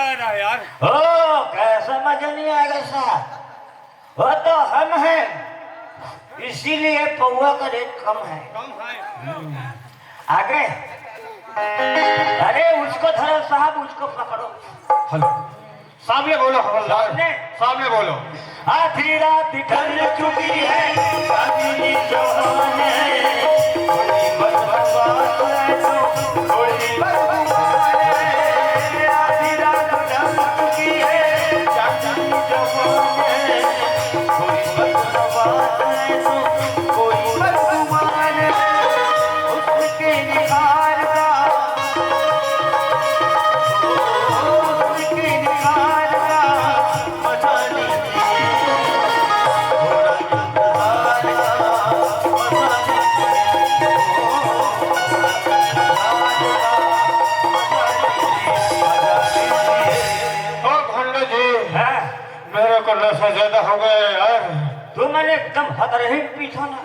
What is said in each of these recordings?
आ रहा है यार। ओ कैसा मजा नहीं आएगा साहब, वो तो हम हैं, इसीलिए पौवा का रेट कम है। आगे अरे उसको धरो साहब, उसको पकड़ो। हेलो सामने बोलो हवलदार, सामने बोलो। आधी रात ढल चुकी है, अभी जवान है, कोई बदबख्त है तो कोई बदबख्त है। आधी रात ढल चुकी है, अभी जवान है, कोई बदबख्त है तो कोई बदबख्त है। उसके निहार का नशा ज्यादा हो गया यार। तो मैंने एकदम हतरही पीछा ना।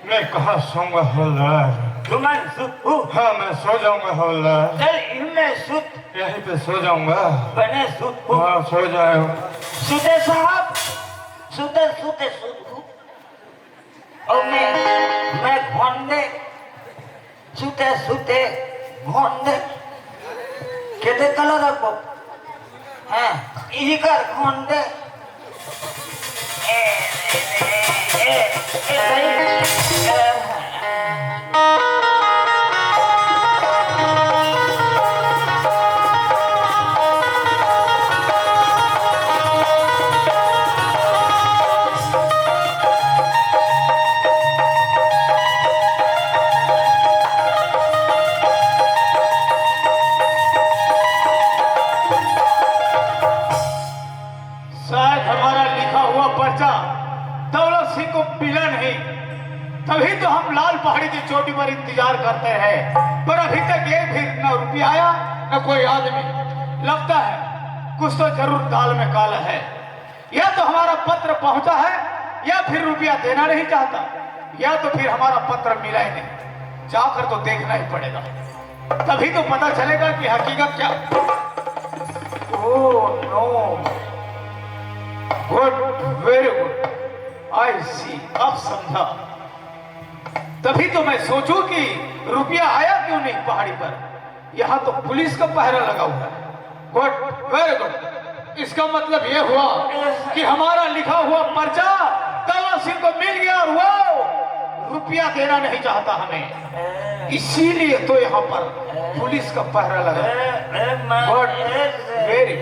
मैं कहाँ सोऊंगा हवलदार? तो मैं सुतू। हाँ मैं सो जाऊंगा हवलदार। चल इनमें सुत, यहीं पे सो जाऊंगा। बने सुतू। हाँ सो जाए। सुते साहब, सुते सुते सुतू। और मैं घोंडे, सुते सुते घोंडे। कितने कलर रखो? हाँ इसी कर घोंडे। शायद हमारा लिखा हुआ पर्चा दौलत सिंह को मिला नहीं, तभी तो हम लाल पहाड़ी की चोटी पर इंतजार करते हैं। पर अभी तक एक भी न रुपया आया न कोई आदमी। लगता है कुछ तो जरूर दाल में काला है। या तो हमारा पत्र पहुंचा है, या फिर रुपया देना नहीं चाहता, या तो फिर हमारा पत्र मिला ही नहीं। जाकर तो देखना ही पड़ेगा, तभी तो पता चलेगा कि हकीकत क्या। Oh no, good, very good, I see, अब समझा। तभी तो मैं सोचूं कि रुपया आया क्यों नहीं पहाड़ी पर। यहाँ तो पुलिस का पहरा लगा हुआ है। गुड, वेरी गुड, इसका मतलब यह हुआ कि हमारा लिखा हुआ पर्चा दौलत सिंह को मिल गया और वो रुपया देना नहीं चाहता हमें, इसीलिए तो यहाँ पर पुलिस का पहरा लगा। गुड, वेरी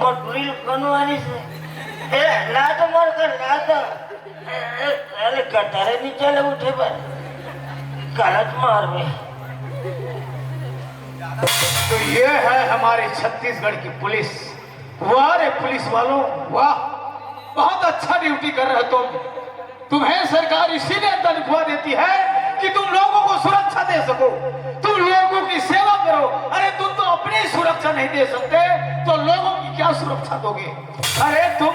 मटरिल बनवानी से लात मार कर लात। अरे कटारे नहीं चले उठे पर गलत मार में। तो ये है हमारे छत्तीसगढ़ की पुलिस। वाह रे पुलिस वालों, वाह, बहुत अच्छा ड्यूटी कर रहे हो तुम। तुम्हें सरकार इसीलिए तनख्वाह देती है कि तुम लोगों को सुरक्षा दे सको, तुम लोगों की सेवा करो। अरे तुम तो अपनी सुरक्षा नहीं दे सकते तो लोगों की क्या सुरक्षा दोगे? अरे तुम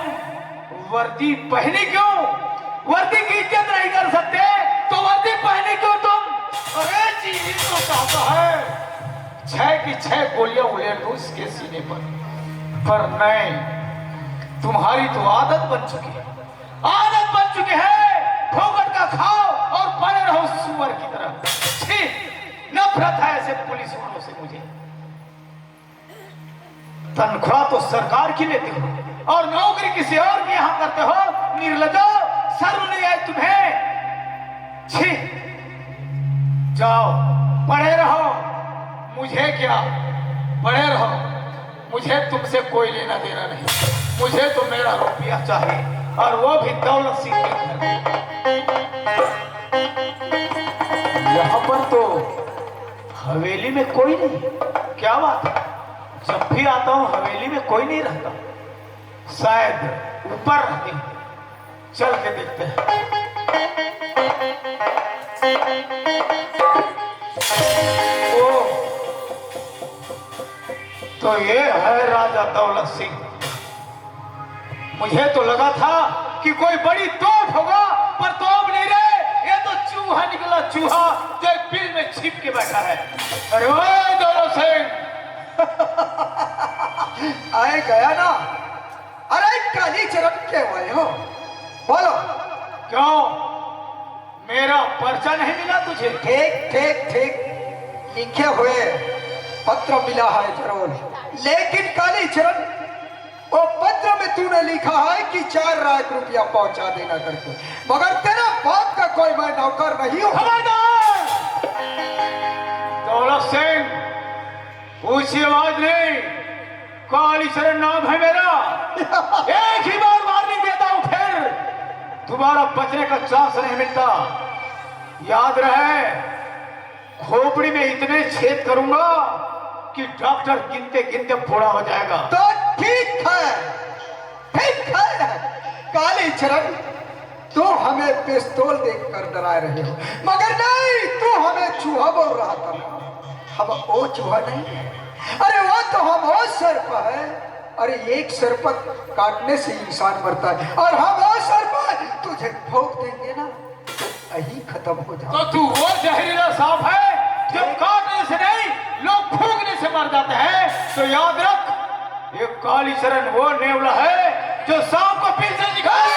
वर्दी पहनी क्यों? वर्दी की इज्जत नहीं कर सकते तो वर्दी पहनी क्यों तुम? अरे चीज तो कहता है 6 की 6 गोलियां उड़ेलूं इसके सीने पर नहीं, तुम्हारी तो आदत बन चुकी है, आदत बन चुकी है। फोकट का खाओ और पड़े रहो सुअर की तरह। छी, नफरत है ऐसे पुलिस वालों से मुझे। तनख्वाह तो सरकार की लेते हो और नौकरी किसी और की यहां करते हो। निर्लजो, शर्म नहीं आई तुम्हें? छी, जाओ पड़े रहो, मुझे क्या, पड़े रहो, मुझे तुमसे कोई लेना देना नहीं। मुझे तो मेरा रुपया चाहिए और वो भी दौलत सिंह के घर। यहाँ पर तो हवेली में कोई नहीं, क्या बात है? जब भी आता हूँ हवेली में कोई नहीं रहता, शायद ऊपर रहती हूँ। चल के देखते हैं। ओ, तो ये है राजा दौलत सिंह। मुझे तो लगा था कि कोई बड़ी तोप होगा, पर तोप नहीं रहे, ये तो चूहा निकला, चूहा जो एक बिल में छिप के बैठा है। अरे ओ दौलत सिंह आए गया ना। अरे काली चरण के हुए हो, बोलो। क्यों, मेरा पर्चा नहीं मिला तुझे? ठीक ठीक ठीक, लिखे हुए पत्र मिला है जरूर, लेकिन काली चरण वो पत्र में तूने लिखा है कि 4 लाख रुपया पहुंचा देना करके, मगर तेरा बाप का कोई मैं नौकर नहीं हूं। खबरदार! दौलत सिंह, ऊंची आवाज नहीं, कालीचरण नाम है मेरा। एक ही बार वार्निंग देता हूं, फिर दोबारा बचने का चांस नहीं मिलता। याद रहे, खोपड़ी में इतने छेद करूंगा कि डॉक्टर गिनते गिनते बूढ़ा हो जाएगा। तो ठीक है, ठीक है काली चरण, तू हमें पिस्तौल देखकर डरा रहे हो, मगर नहीं, तू हमें चूहा बोल रहा था। हम वो चूहा नहीं है, अरे वो तो हम वो सर्प है। अरे एक सर्प काटने से इंसान मरता है, और हम वो सर्प तुझे भोग देंगे ना, यही खत्म हो जाए। तो तू वो जहरीला सांप है जो काटने से नहीं, लोग फूंकने से मर जाते हैं। तो याद रख, ये कालीचरण वो नेवला है जो सांप को पीछे से निकाले।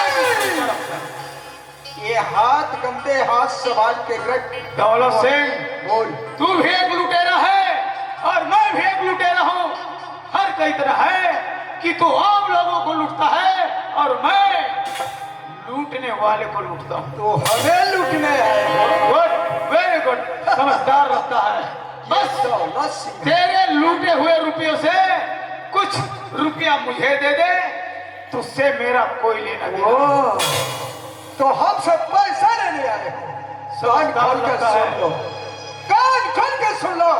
ये हाथ गंदे हाथ संभाल के रख। दौलत सिंह, बोल। तू भी एक लुटेरा है और मैं भी एक लुटेरा हूँ। हर कई तरह है कि तू आम लोगों को लूटता है और मैं लूटने वाले को लूटता हूँ। तो हमें लूटने आए हो? गुड, वेरी गुड, समझदार रहता है। बस दौलत सिंह, तेरे लूटे हुए रुपयों से कुछ रुपया मुझे दे दे, तुझसे मेरा कोई लेना देना। ओ, तो हम सब पैसा लेने आए हो। कान खोल के सुन लो, कान खोल के सुन लो,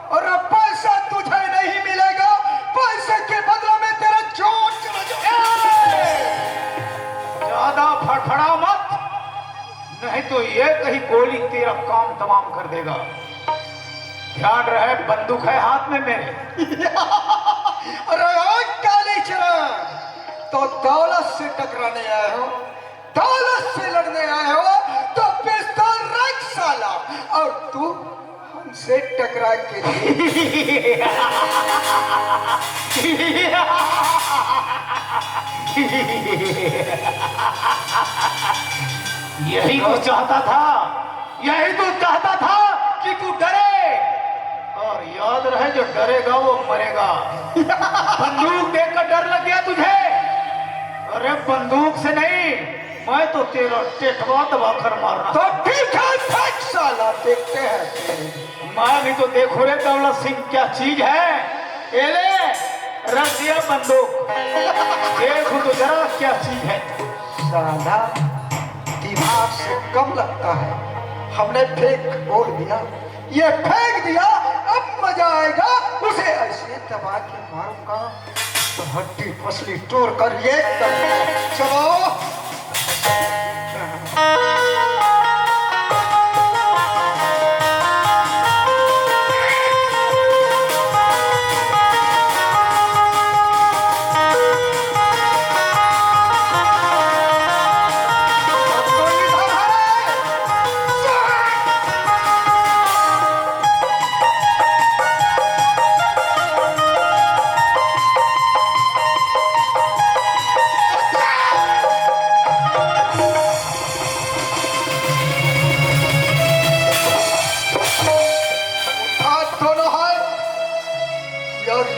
और अब पैसा तुझे नहीं मिलेगा, पैसे के बदले में तेरा जान चला जाएगा। ज्यादा फड़फड़ा मत, नहीं तो ये कहीं गोली तेरा काम तमाम कर देगा। ध्यान रहे, बंदूक है हाथ में मेरे। अरे काली चरण, तो दौलत से टकराने आए हो, दौलत से लड़ने आए हो, तो पिस्तौल रख साला, और तू हमसे टकरा के यही तो चाहता था, यही तो चाहता था कि तू डरे, और याद रहे, जो डरेगा वो मरेगा। बंदूक देखकर डर लग गया तुझे? अरे बंदूक से नहीं, मैं तो तेरा टेटवा दबाकर मारना। तो ठीक है, फेंक साला, देखते हैं। मैं भी तो देखो रे दौलत सिंह क्या चीज है। ये ले, रख दिया बंदूक, देखो तो जरा क्या चीज है। साला दिमाग से कम लगता है, हमने फेंक बोल दिया, ये फेंक दिया, अब मजा आएगा। उसे ऐसे दबा के मारूंगा तो हड्डी फसली तोड़ कर ये चलो।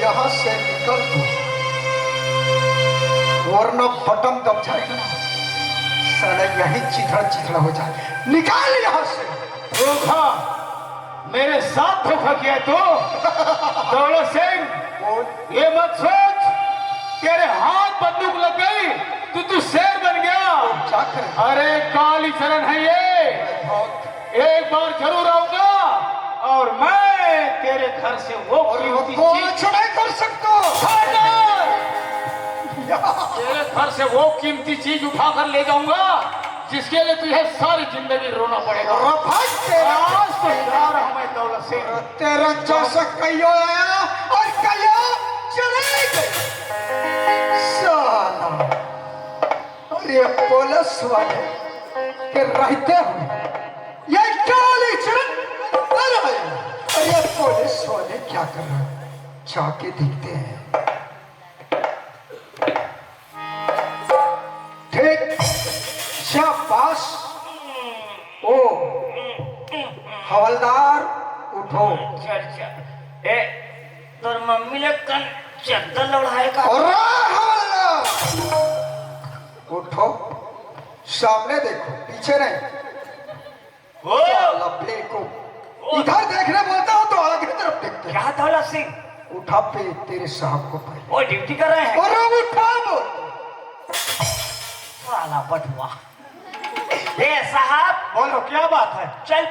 यहाँ से निकल दो, वरना बटन दब जाएगा, साला यही चिथड़ा चिथड़ा हो जाए। निकाल यहाँ से। धोखा, मेरे साथ धोखा किया तो दौलत सिंह, ये मत सोच तेरे हाथ बंदूक लग गई तो तू शेर बन गया। क्या करें? अरे कालीचरण है ये, एक बार जरूर आऊंगा और मैं तेरे घर से वो कीमती चीज नहीं कर सकता। तेरे घर से वो कीमती चीज उठा कर ले जाऊंगा जिसके लिए तुझे सारी जिंदगी रोना पड़ेगा। आज तो जा रहा हूं मैं दौलत सिंह। तेरा जैसा कईयो आया और कईयो चले गए साला। अरे पुलिस वाले के रहते हुए ये कालीचरण कर रहे हैं। अरे पुलिस वाले क्या कर रहे हैं, जाके देखते हैं। पास। ओ हवलदार उठो। अच्छा अच्छा ए तोर मम्मी ने कल चद्दर लौड़ाए का और हवलदार उठो, सामने देखो, पीछे नहीं। ओ लब्बे को इधर देखने बोलता हूँ तो आगे तरफ देखते हैं। क्या दौलत सिंह उठा पे तेरे साहब को पहले। वो ड्यूटी कर रहे हैं और उठा बोल। साला बटुआ ए साहब बोलो क्या बात है? चल